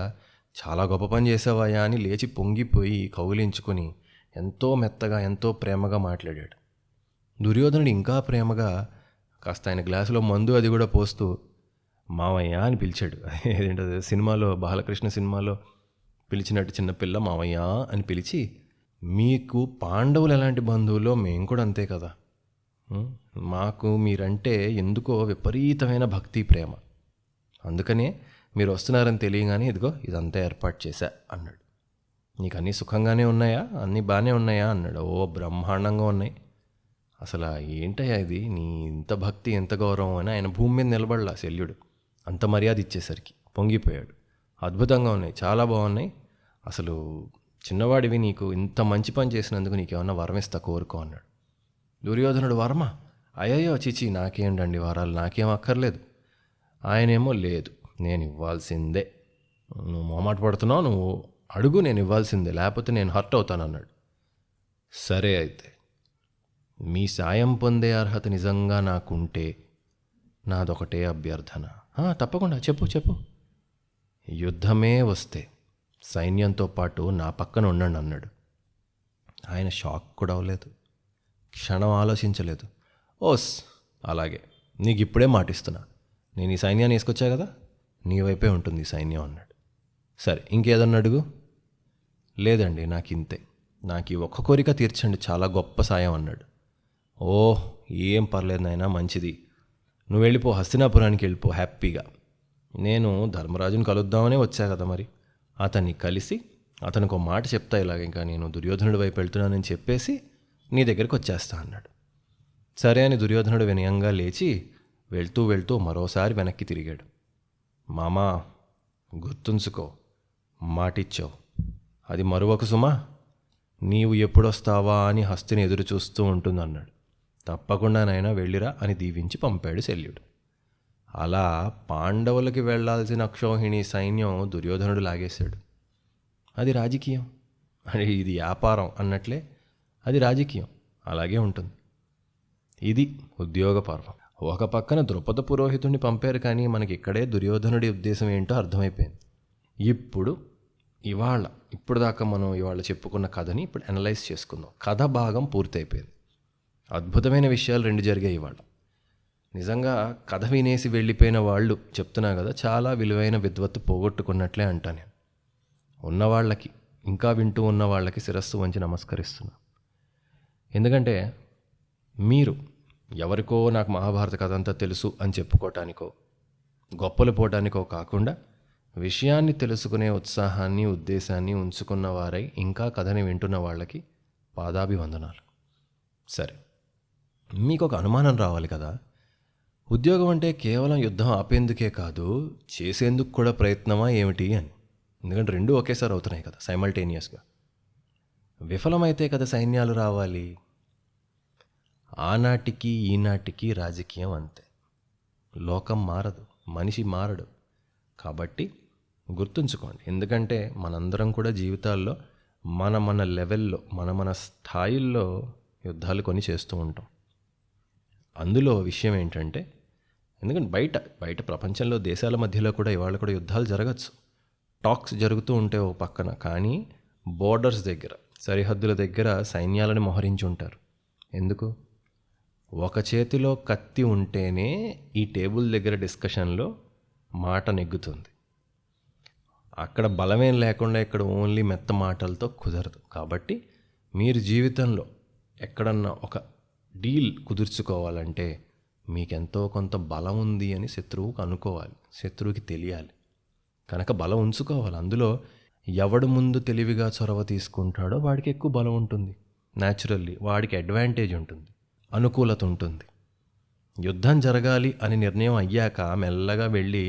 చాలా గొప్ప పని చేసావయ్యా అని లేచి పొంగిపోయి కౌగిలించుకొని ఎంతో మెత్తగా ఎంతో ప్రేమగా మాట్లాడాడు. దుర్యోధనుడు ఇంకా ప్రేమగా కాస్త ఆయన గ్లాసులో మందు అది కూడా పోస్తూ మావయ్య అని పిలిచాడు. ఏంటది, సినిమాలో బాలకృష్ణ సినిమాలో పిలిచినట్టు చిన్నపిల్ల మావయ్య అని పిలిచి, మీకు పాండవులు ఎలాంటి బంధువులో మేము కూడా అంతే కదా, మాకు మీరంటే ఎందుకో విపరీతమైన భక్తి ప్రేమ, అందుకనే మీరు వస్తున్నారని తెలియగానే ఇదిగో ఇదంతా ఏర్పాటు చేశా అన్నాడు. నీకు అన్నీ సుఖంగానే ఉన్నాయా, అన్నీ బాగానే ఉన్నాయా అన్నాడు. ఓ బ్రహ్మాండంగా ఉన్నాయి, అసలు ఏంటయ్యా ఇది, నీ ఇంత భక్తి ఎంత గౌరవం అని. ఆయన భూమి మీద నిలబడలా శల్యుడు, అంత మర్యాద ఇచ్చేసరికి పొంగిపోయాడు. అద్భుతంగా ఉన్నాయి, చాలా బాగున్నాయి, అసలు చిన్నవాడివి, నీకు ఇంత మంచి పని చేసినందుకు నీకేమన్నా వరం ఇస్తా కోరుకో అన్నాడు. దుర్యోధనుడు, వరమా? అయ్యయ్యో చిచి, నాకేంటండి వరాలు, నాకేం అక్కర్లేదు. ఆయనేమో, లేదు నేను ఇవ్వాల్సిందే, నువ్వు మొహమాట పడుతున్నావు, నువ్వు అడుగు, నేను ఇవ్వాల్సిందే, లేకపోతే నేను హర్ట్ అవుతాను అన్నాడు. సరే అయితే మీ సాయం పొందే అర్హత నిజంగా నాకుంటే నాదొకటే అభ్యర్థన. తప్పకుండా చెప్పు. యుద్ధమే వస్తే సైన్యంతో పాటు నా పక్కన ఉండండి అన్నాడు. ఆయన షాక్ కూడా అవ్వలేదు, క్షణం ఆలోచించలేదు. ఓస్ అలాగే, నీకు ఇప్పుడే మాటిస్తున్నా, నేను ఈ సైన్యాన్ని వేసుకొచ్చా కదా, నీ వైపే ఉంటుంది ఈ సైన్యం అన్నాడు. సరే ఇంకేదన్నా అడుగు. లేదండి నాకు ఇంతే, నాకు ఈ ఒక్క కోరిక తీర్చండి, చాలా గొప్ప సాయం అన్నాడు. ఓహ్ ఏం పర్లేదు నాయనా, మంచిది, నువ్వు వెళ్ళిపో, హస్తినాపురానికి వెళ్ళిపో హ్యాపీగా. నేను ధర్మరాజుని కలుద్దామనే వచ్చా కదా, మరి అతన్ని కలిసి అతనికి ఒక మాట చెప్తా, ఇలాగ ఇంకా నేను దుర్యోధనుడి వైపు వెళ్తున్నానని చెప్పేసి నీ దగ్గరికి వచ్చేస్తా అన్నాడు. సరే అని దుర్యోధనుడు వినయంగా లేచి వెళ్తూ మరోసారి వెనక్కి తిరిగాడు. మామా గుర్తుంచుకో, మాటిచ్చావు, అది మరువకు సుమా, నీవు ఎప్పుడొస్తావా అని హస్తిని ఎదురు చూస్తూ ఉంటుందన్నాడు. తప్పకుండానైనా వెళ్ళిరా అని దీవించి పంపాడు శల్యుడు. అలా పాండవులకి వెళ్లాల్సిన అక్షౌహిణి సైన్యం దుర్యోధనుడు లాగేశాడు. అది రాజకీయం, అది ఇది వ్యాపారం అన్నట్లే అది రాజకీయం, అలాగే ఉంటుంది. ఇది ఉద్యోగ పర్వం. ఒక పక్కన ద్రుపద పురోహితుడిని పంపారు, కానీ మనకి ఇక్కడే దుర్యోధనుడి ఉద్దేశం ఏంటో అర్థమైపోయింది. ఇప్పుడు దాకా మనం ఇవాళ చెప్పుకున్న కథని ఇప్పుడు అనలైజ్ చేసుకుందాం. కథ భాగం పూర్తయిపోయింది. అద్భుతమైన విషయాలు 2 జరిగాయి ఇవాళ. నిజంగా కథ వినేసి వెళ్ళిపోయిన వాళ్ళు, చెప్తున్నా కదా, చాలా విలువైన విద్వత్తు పోగొట్టుకున్నట్లే అంటా నేను. ఉన్నవాళ్ళకి, ఇంకా వింటూ ఉన్న వాళ్ళకి శిరస్సు వంచి నమస్కరిస్తున్నా. ఎందుకంటే మీరు ఎవరికో నాకు మహాభారత కథ అంతా తెలుసు అని చెప్పుకోవటానికో గొప్పలు పోవటానికో కాకుండా విషయాన్ని తెలుసుకునే ఉత్సాహాన్ని ఉద్దేశాన్ని ఉంచుకున్న వారై ఇంకా కథని వింటున్న వాళ్ళకి పాదాభివందనాలు. సరే, మీకు ఒక అనుమానం రావాలి కదా, ఉద్యోగం అంటే కేవలం యుద్ధం ఆపేందుకే కాదు, చేసేందుకు కూడా ప్రయత్నమా ఏమిటి అని. ఎందుకంటే రెండూ ఒకేసారి అవుతున్నాయి కదా, సైమల్టేనియస్గా. విఫలమైతే కదా సైన్యాలు రావాలి. ఆనాటికి ఈనాటికి రాజకీయం అంతే. లోకం మారదు, మనిషి మారడు. కాబట్టి గుర్తుంచుకోండి, ఎందుకంటే మనందరం కూడా జీవితాల్లో మన లెవెల్లో మన స్థాయిల్లో యుద్ధాలు కొన్ని చేస్తూ ఉంటాం. అందులో విషయం ఏంటంటే, ఎందుకంటే బయట ప్రపంచంలో దేశాల మధ్యలో కూడా ఇవాళ కూడా యుద్ధాలు జరగచ్చు, టాక్స్ జరుగుతూ ఉంటే ఓ పక్కన. కానీ బోర్డర్స్ దగ్గర, సరిహద్దుల దగ్గర సైన్యాలను మోహరించి ఉంటారు. ఎందుకు? ఒక చేతిలో కత్తి ఉంటేనే ఈ టేబుల్ దగ్గర డిస్కషన్లో మాట నెగ్గుతుంది. అక్కడ బలమేం లేకుండా ఇక్కడ ఓన్లీ మెత్త మాటలతో కుదరదు. కాబట్టి మీరు జీవితంలో ఎక్కడన్నా ఒక డీల్ కుదుర్చుకోవాలంటే మీకెంతో కొంత బలం ఉంది అని శత్రువుకు అనుకోవాలి, శత్రువుకి తెలియాలి. కనుక బలం ఉంచుకోవాలి. అందులో ఎవడు ముందు తెలివిగా చొరవ తీసుకుంటాడో వాడికి ఎక్కువ బలం ఉంటుంది. న్యాచురల్లీ వాడికి అడ్వాంటేజ్ ఉంటుంది, అనుకూలత ఉంటుంది. యుద్ధం జరగాలి అని నిర్ణయం అయ్యాక మెల్లగా వెళ్ళి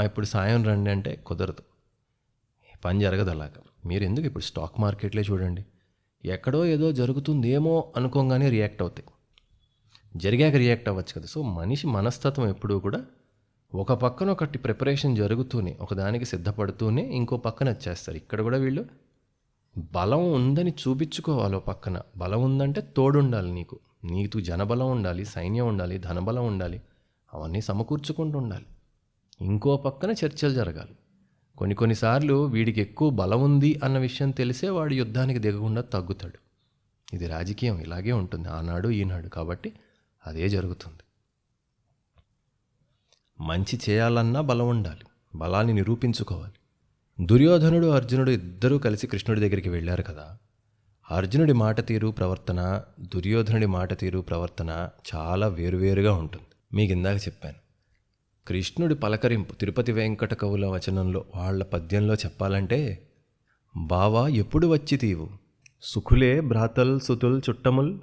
ఇప్పుడు సాయం రండి అంటే కుదరదు, పని జరగదు అలాగా. మీరు ఎందుకు ఇప్పుడు స్టాక్ మార్కెట్లే చూడండి, ఎక్కడో ఏదో జరుగుతుందేమో అనుకోగానే రియాక్ట్ అవుతాయి. జరిగాక రియాక్ట్ అవ్వచ్చు కదా. సో మనిషి మనస్తత్వం ఎప్పుడూ కూడా ఒక పక్కన ఒకటి ప్రిపరేషన్ జరుగుతూనే, ఒకదానికి సిద్ధపడుతూనే ఇంకో పక్కన వచ్చేస్తారు. ఇక్కడ కూడా వీళ్ళు బలం ఉందని చూపించుకోవాలి. పక్కన బలం ఉందంటే తోడుండాలి, నీకు జనబలం ఉండాలి, సైన్యం ఉండాలి, ధనబలం ఉండాలి, అవన్నీ సమకూర్చుకుంటూ ఉండాలి. ఇంకో పక్కన చర్చలు జరగాలి. కొన్నిసార్లు వీడికి ఎక్కువ బలం ఉంది అన్న విషయం తెలిసే వాడు యుద్ధానికి దిగకుండా తగ్గుతాడు. ఇది రాజకీయం ఇలాగే ఉంటుంది, ఆనాడు ఈనాడు. కాబట్టి అదే జరుగుతుంది. మంచి చేయాలన్నా బలం ఉండాలి, బలాన్ని నిరూపించుకోవాలి. దుర్యోధనుడు అర్జునుడు ఇద్దరూ కలిసి కృష్ణుడి దగ్గరికి వెళ్ళారు కదా. అర్జునుడి మాట తీరు ప్రవర్తన, దుర్యోధనుడి మాట తీరు ప్రవర్తన చాలా వేరువేరుగా ఉంటుంది. మీకు ఇందాక చెప్పాను, కృష్ణుడి పలకరింపు తిరుపతి వెంకట కవుల వచనంలో, వాళ్ళ పద్యంలో చెప్పాలంటే, బావా ఎప్పుడు వచ్చి తీవు సుఖులే భ్రాతల్ సుతుల్ చుట్టముల్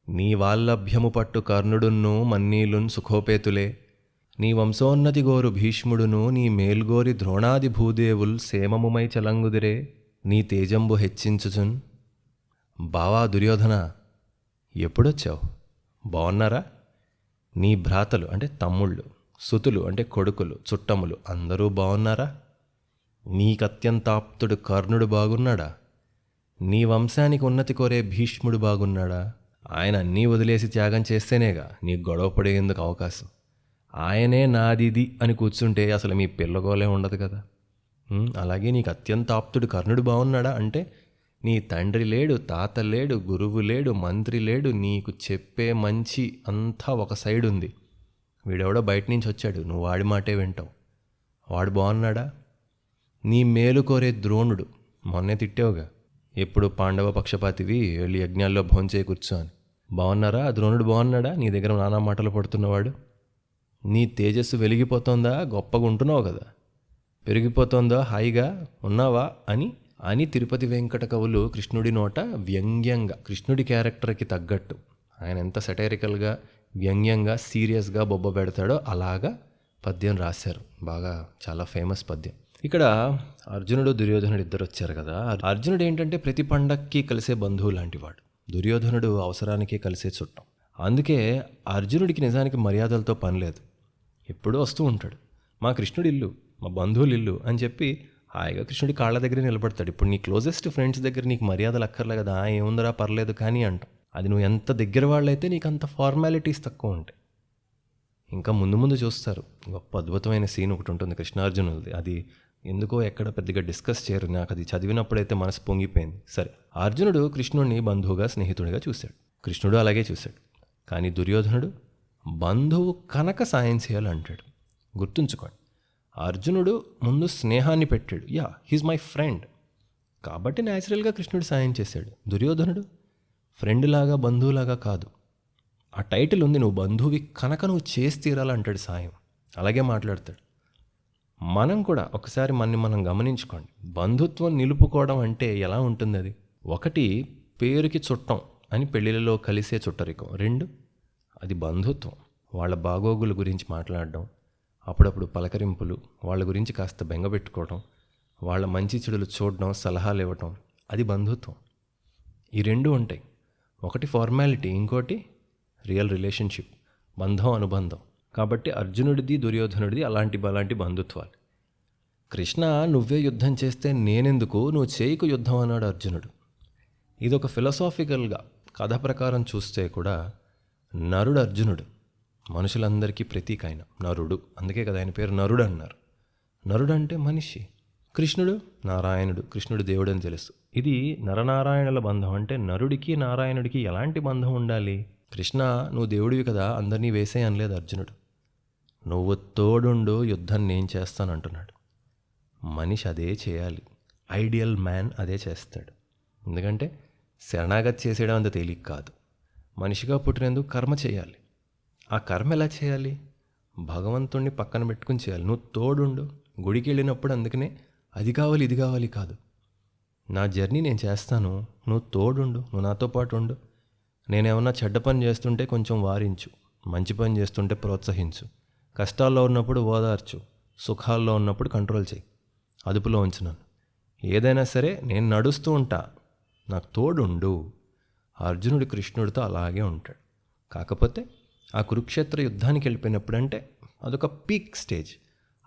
నీ వాల్లభ్యము పట్టు కర్ణుడున్ను మన్నీలున్ సుఖోపేతులే నీ వంశోన్నతి గోరు భీష్ముడును నీ మేల్గోరి ద్రోణాది భూదేవుల్ సేమముమై చలంగుదిరే నీ తేజంబు హెచ్చించుచున్. బావా దుర్యోధన ఎప్పుడొచ్చావు? బాగున్నారా? నీ భ్రాతలు అంటే తమ్ముళ్ళు, సుతులు అంటే కొడుకులు, చుట్టములు అందరూ బాగున్నారా? నీకత్యంతాప్తుడు కర్ణుడు బాగున్నాడా? నీ వంశానికి ఉన్నతి కోరే భీష్ముడు బాగున్నాడా? ఆయన అన్నీ వదిలేసి త్యాగం చేస్తేనేగా నీకు గొడవ పడేందుకు అవకాశం. ఆయనే నాదిది అని కూర్చుంటే అసలు మీ పిల్లగోలే ఉండదు కదా. అలాగే నీకు అత్యంత ఆప్తుడు కర్ణుడు బాగున్నాడా అంటే, నీ తండ్రి లేడు, తాత లేడు, గురువు లేడు, మంత్రి లేడు, నీకు చెప్పే మంచి అంతా ఒక సైడ్ ఉంది. వీడెవడో బయట నుంచి వచ్చాడు, నువ్వు వాడి మాటే వింటావు. వాడు బాగున్నాడా? నీ మేలు కోరే ద్రోణుడు, మొన్నే తిట్టావుగా, ఎప్పుడు పాండవ పక్షపాతివి, వెళ్ళి యజ్ఞాల్లో భోంచేయి కూర్చో అని. బాగున్నారా? ద్రోణుడు బాగున్నాడా? నీ దగ్గర నానా మాటలు పడుతున్నవాడు. నీ తేజస్సు వెలిగిపోతుందా? గొప్పగా ఉంటున్నావు కదా, పెరిగిపోతుందా? హాయిగా ఉన్నావా అని తిరుపతి వెంకట కవులు కృష్ణుడి నోట వ్యంగ్యంగా, కృష్ణుడి క్యారెక్టర్కి తగ్గట్టు ఆయన ఎంత సెటైరికల్గా, వ్యంగ్యంగా, సీరియస్గా బొబ్బ పెడతాడో అలాగా పద్యం రాశారు. బాగా చాలా ఫేమస్ పద్యం. ఇక్కడ అర్జునుడు దుర్యోధనుడు ఇద్దరు వచ్చారు కదా. అర్జునుడు ఏంటంటే ప్రతి పండక్కి కలిసే బంధువు లాంటివాడు, దుర్యోధనుడు అవసరానికి కలిసే చుట్టం. అందుకే అర్జునుడికి నిజానికి మర్యాదలతో పని లేదు, ఎప్పుడూ వస్తూ ఉంటాడు. మా కృష్ణుడి ఇల్లు, మా బంధువులు ఇల్లు అని చెప్పి హాయిగా కృష్ణుడి కాళ్ళ దగ్గర నిలబడతాడు. ఇప్పుడు నీ క్లోజెస్ట్ ఫ్రెండ్స్ దగ్గర నీకు మర్యాదలు అక్కర్లే కదా, ఏముందరా పర్లేదు కానీ అంటాం. అది నువ్వు ఎంత దగ్గర వాళ్ళైతే నీకు అంత ఫార్మాలిటీస్ తక్కువ ఉంటాయి. ఇంకా ముందు ముందు చూస్తారు, గొప్ప అద్భుతమైన సీన్ ఒకటి ఉంటుంది కృష్ణార్జునులది. అది ఎందుకో ఎక్కడ పెద్దగా డిస్కస్ చేయరు, నాకు అది చదివినప్పుడైతే మనసు పొంగిపోయింది. సరే, అర్జునుడు కృష్ణుడిని బంధువుగా, స్నేహితుడిగా చూశాడు, కృష్ణుడు అలాగే చూశాడు. కానీ దుర్యోధనుడు బంధువు కనుక సాయం చేయాలంటాడు. గుర్తుంచుకోండి, అర్జునుడు ముందు స్నేహాన్ని పెట్టాడు. హీజ్ మై ఫ్రెండ్ కాబట్టి న్యాచురల్గా కృష్ణుడు సాయం చేశాడు. దుర్యోధనుడు ఫ్రెండ్ లాగా, బంధువులాగా కాదు. ఆ టైటిల్ ఉంది, నువ్వు బంధువువి కనుక నువ్వు చేసి తీరాలంటాడు సాయం. అలాగే మాట్లాడతాడు. మనం కూడా ఒకసారి మనం గమనించుకోండి, బంధుత్వం నిలుపుకోవడం అంటే ఎలా ఉంటుంది? అది ఒకటి, పేరుకి చుట్టం అని పెళ్ళిళ్ళలో కలిసే చుట్టరికం. 2, అది బంధుత్వం. వాళ్ళ బాగోగుల గురించి మాట్లాడడం, అప్పుడప్పుడు పలకరింపులు, వాళ్ళ గురించి కాస్త బెంగపెట్టుకోవడం, వాళ్ళ మంచి చెడులు చూడడం, సలహాలు ఇవ్వటం, అది బంధుత్వం. ఈ రెండు ఉంటాయి. ఒకటి ఫార్మాలిటీ, ఇంకోటి రియల్ రిలేషన్షిప్, బంధం, అనుబంధం. కాబట్టి అర్జునుడిది దుర్యోధనుడిది అలాంటి బంధుత్వాలు. కృష్ణ నువ్వే యుద్ధం చేస్తే నేనెందుకు, నువ్వు చేయకు యుద్ధం అన్నాడు అర్జునుడు. ఇది ఒక ఫిలసాఫికల్గా కథ ప్రకారం చూస్తే కూడా నరుడు అర్జునుడు మనుషులందరికీ ప్రతీక. ఆయన నరుడు, అందుకే కదా ఆయన పేరు నరుడు అన్నారు. నరుడు అంటే మనిషి. కృష్ణుడు నారాయణుడు, కృష్ణుడు దేవుడు అని తెలుసు. ఇది నరనారాయణుల బంధం. అంటే నరుడికి నారాయణుడికి ఎలాంటి బంధం ఉండాలి? కృష్ణ నువ్వు దేవుడివి కదా, అందరినీ వేసే అనలేదు అర్జునుడు. నువ్వు తోడుండు, యుద్ధం నేను చేస్తానంటున్నాడు. మనిషి అదే చేయాలి. ఐడియల్ మ్యాన్ అదే చేస్తాడు. ఎందుకంటే శరణాగతి చేసేయడం అంత తేలిక కాదు. మనిషిగా పుట్టినందుకు కర్మ చేయాలి. ఆ కర్మ ఎలా చేయాలి? భగవంతుణ్ణి పక్కన పెట్టుకుని చేయాలి. నువ్వు తోడుండు. గుడికి వెళ్ళినప్పుడు అందుకనే అది కావాలి ఇది కావాలి కాదు. నా జర్నీ నేను చేస్తాను, నువ్వు తోడుండు, నువ్వు నాతో పాటు ఉండు. నేనేమన్నా చెడ్డ పని చేస్తుంటే కొంచెం వారించు, మంచి పని చేస్తుంటే ప్రోత్సహించు, కష్టాల్లో ఉన్నప్పుడు ఓదార్చు, సుఖాల్లో ఉన్నప్పుడు కంట్రోల్ చేయి, అదుపులో ఉంచున్నాను. ఏదైనా సరే నేను నడుస్తూ ఉంటా, నాకు తోడుండు. అర్జునుడు కృష్ణుడితో అలాగే ఉంటాడు. కాకపోతే ఆ కురుక్షేత్ర యుద్ధానికి వెళ్ళిపోయినప్పుడు అంటే అదొక పీక్ స్టేజ్.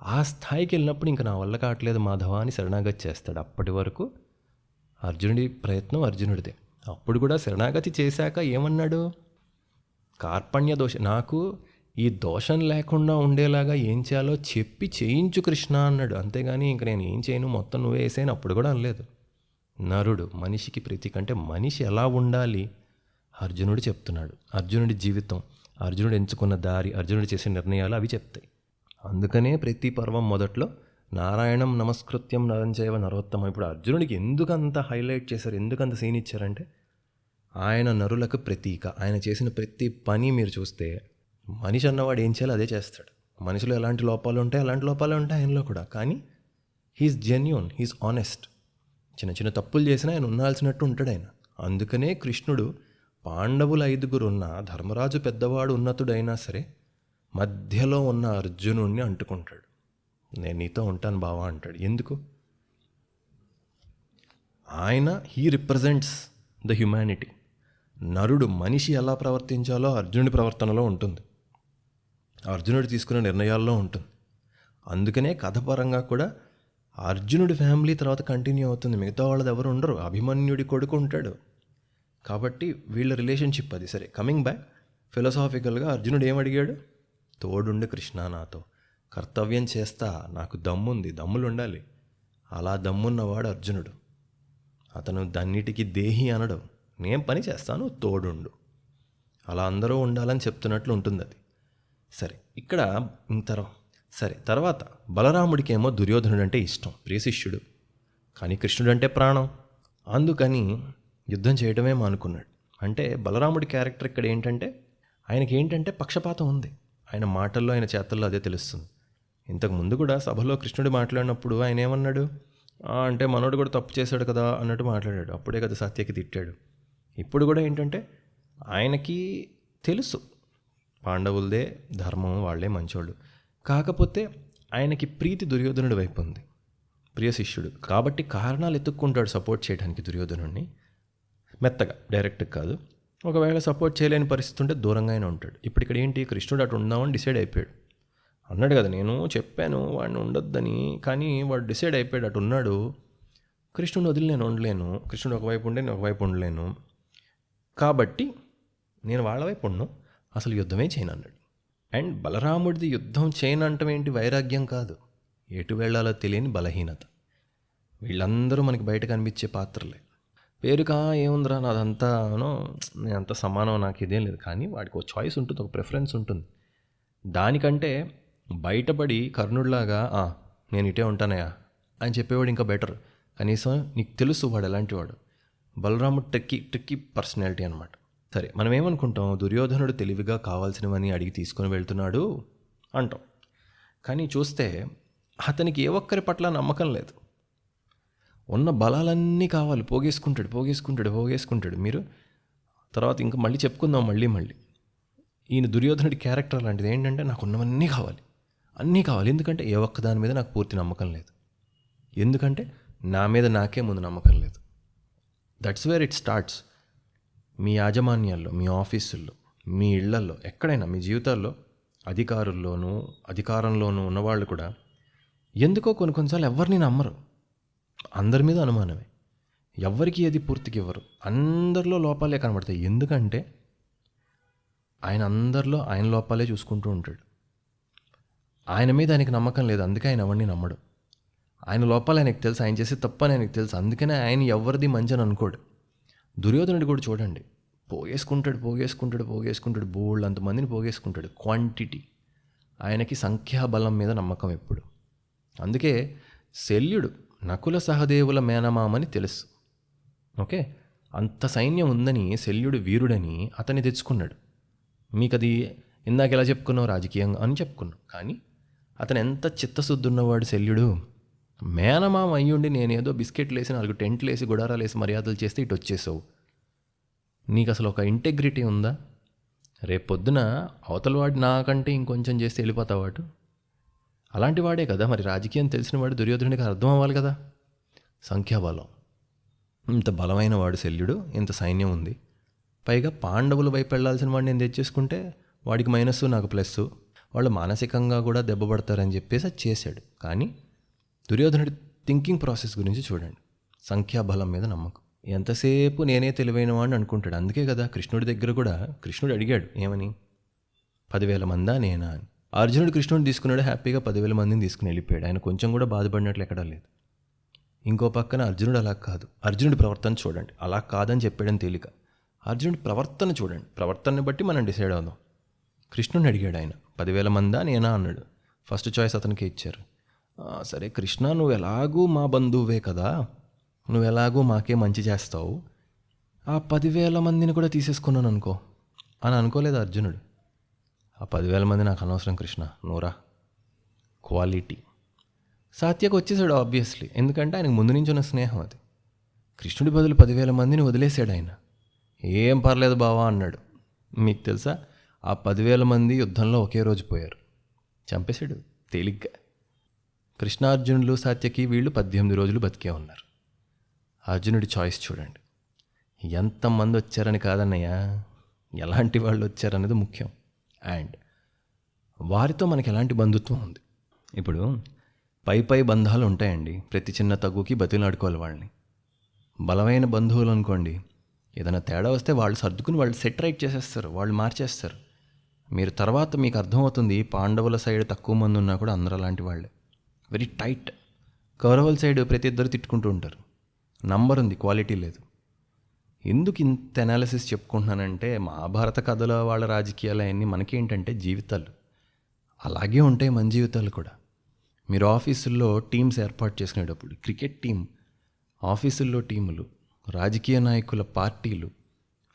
ఆ స్థాయికి వెళ్ళినప్పుడు ఇంకా నా వల్ల కావట్లేదు మాధవ అని శరణాగతి చేస్తాడు. అప్పటి వరకు అర్జునుడి ప్రయత్నం అర్జునుడిదే. అప్పుడు కూడా శరణాగతి చేశాక ఏమన్నాడు? కార్పణ్య దోషం, నాకు ఈ దోషం లేకుండా ఉండేలాగా ఏం చేయాలో చెప్పి చేయించు కృష్ణ అన్నాడు. అంతేగాని ఇంక నేను ఏం చేయను, మొత్తం నువ్వే వేసాను అప్పుడు కూడా అనలేదు. నరుడు మనిషికి ప్రతీక. అంటే మనిషి ఎలా ఉండాలి అర్జునుడు చెప్తున్నాడు. అర్జునుడి జీవితం, అర్జునుడు ఎంచుకున్న దారి, అర్జునుడు చేసే నిర్ణయాలు అవి చెప్తాయి. అందుకనే ప్రతి పర్వం మొదట్లో నారాయణం నమస్కృత్యం నరంచైవ నరోత్తమం. ఇప్పుడు అర్జునుడికి ఎందుకంత హైలైట్ చేశారు, ఎందుకంత సీన్ ఇచ్చారంటే ఆయన నరులకు ప్రతీక. ఆయన చేసిన ప్రతి పని మీరు చూస్తే మనిషి అన్నవాడు ఏం చేయాలో అదే చేస్తాడు. మనిషిలో ఎలాంటి లోపాలు ఉంటాయి అలాంటి లోపాలే ఉంటాయి ఆయనలో కూడా. కానీ హీఈస్ జెన్యూన్, హీఈస్ ఆనెస్ట్. చిన్న చిన్న తప్పులు చేసినా ఆయన ఉండాల్సినట్టు ఉంటాడు ఆయన. అందుకనే కృష్ణుడు పాండవులు 5 ఉన్న, ధర్మరాజు పెద్దవాడు ఉన్నతుడైనా సరే మధ్యలో ఉన్న అర్జునుడిని అంటుకుంటాడు. నేను నీతో ఉంటాను బావా అంటాడు. ఎందుకు? ఆయన హీ రిప్రజెంట్స్ ద హ్యుమానిటీ. నరుడు మనిషి ఎలా ప్రవర్తించాలో అర్జునుడి ప్రవర్తనలో ఉంటుంది, అర్జునుడు తీసుకునే నిర్ణయాల్లో ఉంటుంది. అందుకనే కథపరంగా కూడా అర్జునుడి ఫ్యామిలీ తర్వాత కంటిన్యూ అవుతుంది. మిగతా వాళ్ళది ఎవరు ఉండరు. అభిమన్యుడి కొడుకు ఉంటాడు. కాబట్టి వీళ్ళ రిలేషన్షిప్ అది. సరే, కమింగ్ బ్యాక్ ఫిలసాఫికల్గా అర్జునుడు ఏమడిగాడు? తోడుండి కృష్ణ, నాతో కర్తవ్యం చేస్తా, నాకు దమ్ముంది, దమ్ములు ఉండాలి. అలా దమ్మున్నవాడు అర్జునుడు. అతను దన్నిటికి దేహి అనడం. నేను పని చేస్తాను, తోడుండు. అలా అందరూ ఉండాలని చెప్తున్నట్లు ఉంటుంది అది. సరే, ఇక్కడ తర్వాత బలరాముడికి ఏమో దుర్యోధనుడు అంటే ఇష్టం, ప్రియ శిష్యుడు. కానీ కృష్ణుడు అంటే ప్రాణం. అందుకని యుద్ధం చేయడమే మానుకున్నాడు. అంటే బలరాముడి క్యారెక్టర్ ఇక్కడ ఏంటంటే ఆయనకి ఏంటంటే పక్షపాతం ఉంది. ఆయన మాటల్లో ఆయన చేతల్లో అదే తెలుస్తుంది. ఇంతకు ముందు కూడా సభలో కృష్ణుడు మాట్లాడినప్పుడు ఆయన ఏమన్నాడు? అంటే మనోడు కూడా తప్పు చేశాడు కదా అన్నట్టు మాట్లాడాడు. అప్పుడే కదా సత్యకి తిట్టాడు. ఇప్పుడు కూడా ఏంటంటే ఆయనకి తెలుసు పాండవులదే ధర్మం, వాళ్ళే మంచోళ్ళు. కాకపోతే ఆయనకి ప్రీతి దుర్యోధనుడి వైపు ఉంది, ప్రియ శిష్యుడు కాబట్టి కారణాలు ఎత్తుక్కుంటాడు సపోర్ట్ చేయడానికి దుర్యోధనుడిని. మెత్తగా, డైరెక్ట్గా కాదు. ఒకవేళ సపోర్ట్ చేయలేని పరిస్థితి ఉంటే దూరంగానే ఉంటాడు. ఇప్పుడు ఇక్కడ ఏంటి, కృష్ణుడు అటు ఉందామని డిసైడ్ అయిపోయాడు. అన్నాడు కదా, నేను చెప్పాను వాడిని ఉండొద్దని, కానీ వాడు డిసైడ్ అయిపోయాడు, అటు ఉన్నాడు. కృష్ణుని వదిలి నేను ఉండలేను, కృష్ణుడు ఒకవైపు ఉండే నేను ఒకవైపు ఉండలేను, కాబట్టి నేను వాళ్ళ వైపు ఉండను, అసలు యుద్ధమే చేయను అన్నాడు. అండ్ బలరాముడిది యుద్ధం చేయనంటం ఏంటి, వైరాగ్యం కాదు, ఎటు వెళ్ళాలో తెలియని బలహీనత. వీళ్ళందరూ మనకి బయట కనిపించే పాత్రలే. పేరుకా ఏముందిరా నాదంతానో, నేను అంత సమానం, నాకు ఇదేం లేదు. కానీ వాడికి ఒక చాయిస్ ఉంటుంది, ఒక ప్రిఫరెన్స్ ఉంటుంది. దానికంటే బయటపడి కర్ణుడిలాగా నేను ఇటే ఉంటానయా అని చెప్పేవాడు ఇంకా బెటర్. కనీసం నీకు తెలుసు వాడు ఎలాంటి వాడు. బలరాముడు ట్రిక్కీ పర్సనాలిటీ అనమాట. సరే, మనం ఏమనుకుంటాం, దుర్యోధనుడు తెలివిగా కావాల్సినవని అడిగి తీసుకొని వెళ్తున్నాడు అంటాం. కానీ చూస్తే అతనికి ఏ ఒక్కరి పట్ల నమ్మకం లేదు. ఉన్న బలాలన్నీ కావాలి, పోగేసుకుంటాడు. మీరు తర్వాత ఇంకా మళ్ళీ చెప్పుకుందాం, మళ్ళీ ఈయన దుర్యోధనుడి క్యారెక్టర్ లాంటిది. ఏంటంటే నాకు ఉన్నవన్నీ కావాలి, అన్నీ కావాలి. ఎందుకంటే ఏ ఒక్క దాని మీద నాకు పూర్తి నమ్మకం లేదు. ఎందుకంటే నా మీద నాకే ముందు నమ్మకం లేదు. That's where it starts. మీ యాజమాన్యాల్లో, మీ ఆఫీసుల్లో, మీ ఇళ్లల్లో, ఎక్కడైనా మీ జీవితాల్లో అధికారంలోనూ ఉన్నవాళ్ళు కూడా ఎందుకో కొన్నిసార్లు ఎవరిని నమ్మరు. అందరి మీద అనుమానమే. ఎవ్వరికి ఏది పూర్తిగా ఇవ్వరు. అందరిలో లోపాలే కనబడతాయి. ఎందుకంటే ఆయన అందరిలో ఆయన లోపాలే చూసుకుంటూ ఉంటాడు. ఆయన మీద ఆయనకి నమ్మకం లేదు, అందుకే ఆయన ఎవరిని నమ్మడు. ఆయన లోపాలు ఆయనకు తెలుసు, ఆయన చేసే తప్పు అని ఆయనకు తెలుసు, అందుకనే ఆయన ఎవరిది మంచి అని అనుకోడు. దుర్యోధనుడు కూడా చూడండి, పోగేసుకుంటాడు బోల్డ్ అంతమందిని పోగేసుకుంటాడు. క్వాంటిటీ. ఆయనకి సంఖ్యాబలం మీద నమ్మకం ఎప్పుడు. అందుకే శల్యుడు నకుల సహదేవుల మేనమామని తెలుసు. ఓకే, అంత సైన్యం ఉందని, శల్యుడు వీరుడని అతన్ని తెచ్చుకున్నాడు. మీకు అది ఇందాక ఎలా చెప్పుకున్నావు రాజకీయంగా అని చెప్పుకున్నాం, కానీ అతను ఎంత చిత్తశుద్ధి ఉన్నవాడు శల్యుడు. మేనమామ అయ్యుండి నేనేదో బిస్కెట్లు వేసి 4 టెంట్లు వేసి గుడారాలు వేసి మర్యాదలు చేస్తే ఇటు వచ్చేసావు. నీకు అసలు ఒక ఇంటెగ్రిటీ ఉందా? రేపొద్దున అవతల వాడు నాకంటే ఇంకొంచెం చేస్తే వెళ్ళిపోతావాడు. అలాంటి వాడే కదా మరి రాజకీయం తెలిసిన వాడు. దుర్యోధనుడికి అర్థం అవ్వాలి కదా. సంఖ్యాబలం. ఇంత బలమైన వాడు శల్యుడు, ఇంత సైన్యం ఉంది. పైగా పాండవుల వైపు వెళ్లాల్సిన వాడిని నేను తెచ్చేసుకుంటే వాడికి మైనస్, నాకు ప్లస్. వాళ్ళు మానసికంగా కూడా దెబ్బపడతారని చెప్పేసి అది చేశాడు. కానీ దుర్యోధనుడి థింకింగ్ ప్రాసెస్ గురించి చూడండి. సంఖ్యాబలం మీద నమ్మకం. ఎంతసేపు నేనే తెలివైన వాడిని అనుకుంటాడు. అందుకే కదా కృష్ణుడి దగ్గర కూడా కృష్ణుడు అడిగాడు ఏమని, 10,000 మందా నేనా అని. అర్జునుడు కృష్ణుడిని తీసుకున్నాడు, హ్యాపీగా 10,000 మందిని తీసుకుని వెళ్ళిపోయాడు. ఆయన కొంచెం కూడా బాధపడినట్లు ఎక్కడా లేదు. ఇంకో పక్కన అర్జునుడు అలా కాదు. అర్జునుడి ప్రవర్తన చూడండి. అలా కాదని చెప్పాడని తేలిక. అర్జునుడి ప్రవర్తన చూడండి. ప్రవర్తనని బట్టి మనం డిసైడ్ అవుదాం. కృష్ణుడిని అడిగాడు ఆయన, 10,000 మందా నేనా అన్నాడు. ఫస్ట్ చాయిస్ అతనికే ఇచ్చారు. సరే కృష్ణ, నువ్వు ఎలాగూ మా బంధువువే కదా, నువ్వు ఎలాగూ మాకే మంచి చేస్తావు, ఆ 10,000 మందిని కూడా తీసేసుకున్నాను అనుకో అని అనుకోలేదు అర్జునుడు. ఆ 10,000 మంది నాకు అనవసరం కృష్ణ, నూరా. క్వాలిటీ. సాత్యకు వచ్చేసాడు ఆబ్వియస్లీ, ఎందుకంటే ఆయనకు ముందు నుంచి ఉన్న స్నేహం అది. కృష్ణుడి బదులు 10,000 మందిని వదిలేశాడు ఆయన. ఏం పర్లేదు బావా అన్నాడు. మీకు తెలుసా, ఆ 10,000 మంది యుద్ధంలో ఒకే రోజు పోయారు. చంపేశాడు తేలిగ్గా. కృష్ణార్జునులు సాత్యకి వీళ్ళు 18 రోజులు బతికే ఉన్నారు. అర్జునుడి చాయిస్ చూడండి. ఎంతమంది వచ్చారని కాదన్నయ్య, ఎలాంటి వాళ్ళు వచ్చారనేది ముఖ్యం. అండ్ వారితో మనకి ఎలాంటి బంధుత్వం ఉంది. ఇప్పుడు పై బంధాలు ఉంటాయండి. ప్రతి చిన్న తగ్గుకి బతిలాడుకోవాలి వాళ్ళని. బలమైన బంధువులు అనుకోండి, ఏదైనా తేడా వస్తే వాళ్ళు సర్దుకుని వాళ్ళు సెట్ రైట్ చేసేస్తారు, వాళ్ళు మార్చేస్తారు. మీరు తర్వాత మీకు అర్థమవుతుంది, పాండవుల సైడ్ తక్కువ మంది ఉన్నా కూడా అందరూ అలాంటి వాళ్ళే, వెరీ టైట్. కౌరవుల సైడ్ ప్రతి ఇద్దరు తిట్టుకుంటూ ఉంటారు. నంబర్ ఉంది, క్వాలిటీ లేదు. ఎందుకు ఇంత అనాలిసిస్ చెప్పుకుంటున్నానంటే, మహాభారత కథలో వాళ్ళ రాజకీయాలు అవన్నీ మనకేంటంటే జీవితాలు అలాగే ఉంటాయి, మన జీవితాలు కూడా. మీరు ఆఫీసుల్లో టీమ్స్ ఏర్పాటు చేసుకునేటప్పుడు, క్రికెట్ టీం, ఆఫీసుల్లో టీములు, రాజకీయ నాయకుల పార్టీలు,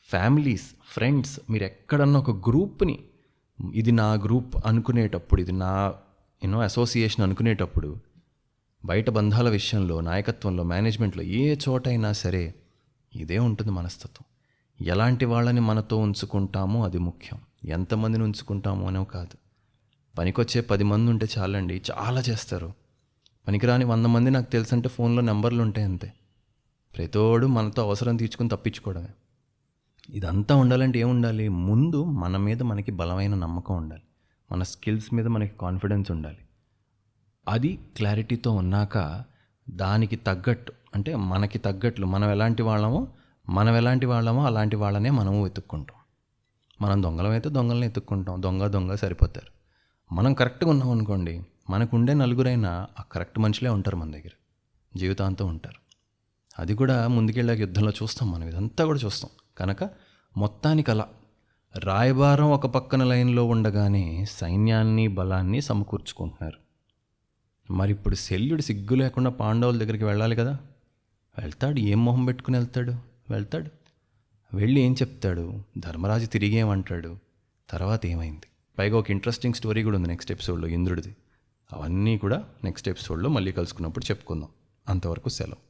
ఫ్యామిలీస్, ఫ్రెండ్స్, మీరు ఎక్కడన్నా ఒక గ్రూప్ని ఇది నా గ్రూప్ అనుకునేటప్పుడు, ఇది నా అసోసియేషన్ అనుకునేటప్పుడు, బయట బంధాల విషయంలో, నాయకత్వంలో, మేనేజ్మెంట్లో, ఏ చోటైనా సరే ఇదే ఉంటుంది మనస్తత్వం. ఎలాంటి వాళ్ళని మనతో ఉంచుకుంటామో అది ముఖ్యం. ఎంతమందిని ఉంచుకుంటామో అనో కాదు. పనికొచ్చే 10 మంది ఉంటే చాలండి, చాలా చేస్తారు. పనికిరాని 100 మంది నాకు తెలుసంటే ఫోన్లో నెంబర్లు ఉంటాయి అంతే. ప్రతోడు మనతో అవసరం తీర్చుకుని తప్పించుకోవడమే. ఇదంతా ఉండాలంటే ఏముండాలి? ముందు మన మీద మనకి బలమైన నమ్మకం ఉండాలి, మన స్కిల్స్ మీద మనకి కాన్ఫిడెన్స్ ఉండాలి. అది క్లారిటీతో ఉన్నాక దానికి తగ్గట్టు, అంటే మనకి తగ్గట్లు మనం ఎలాంటి వాళ్ళమో అలాంటి వాళ్ళనే మనము వెతుక్కుంటాం. మనం దొంగలమైతే దొంగలని వెతుక్కుంటాం, దొంగ సరిపోతారు. మనం కరెక్ట్గా ఉన్నాం అనుకోండి, మనకు ఉండే నలుగురైనా ఆ కరెక్ట్ మనుషులే ఉంటారు మన దగ్గర, జీవితాంతం ఉంటారు. అది కూడా ముందుకెళ్ళాక యుద్ధంలో చూస్తాం, మనం ఇదంతా కూడా చూస్తాం. కనుక మొత్తానికి అలా రాయబారం ఒక పక్కన లైన్లో ఉండగానే సైన్యాన్ని బలాన్ని సమకూర్చుకుంటున్నారు. మరి ఇప్పుడు శల్యుడు సిగ్గు లేకుండా పాండవుల దగ్గరికి వెళ్ళాలి కదా. వెళ్తాడు, ఏం మొహం పెట్టుకుని వెళ్తాడు. వెళ్ళి ఏం చెప్తాడు? ధర్మరాజు తిరిగి ఏమంటాడు? తర్వాత ఏమైంది? పైగా ఒక ఇంట్రెస్టింగ్ స్టోరీ కూడా ఉంది నెక్స్ట్ ఎపిసోడ్లో, ఇంద్రుడిది. అవన్నీ కూడా నెక్స్ట్ ఎపిసోడ్లో మళ్ళీ కలుసుకున్నప్పుడు చెప్పుకుందాం. అంతవరకు సెలవు.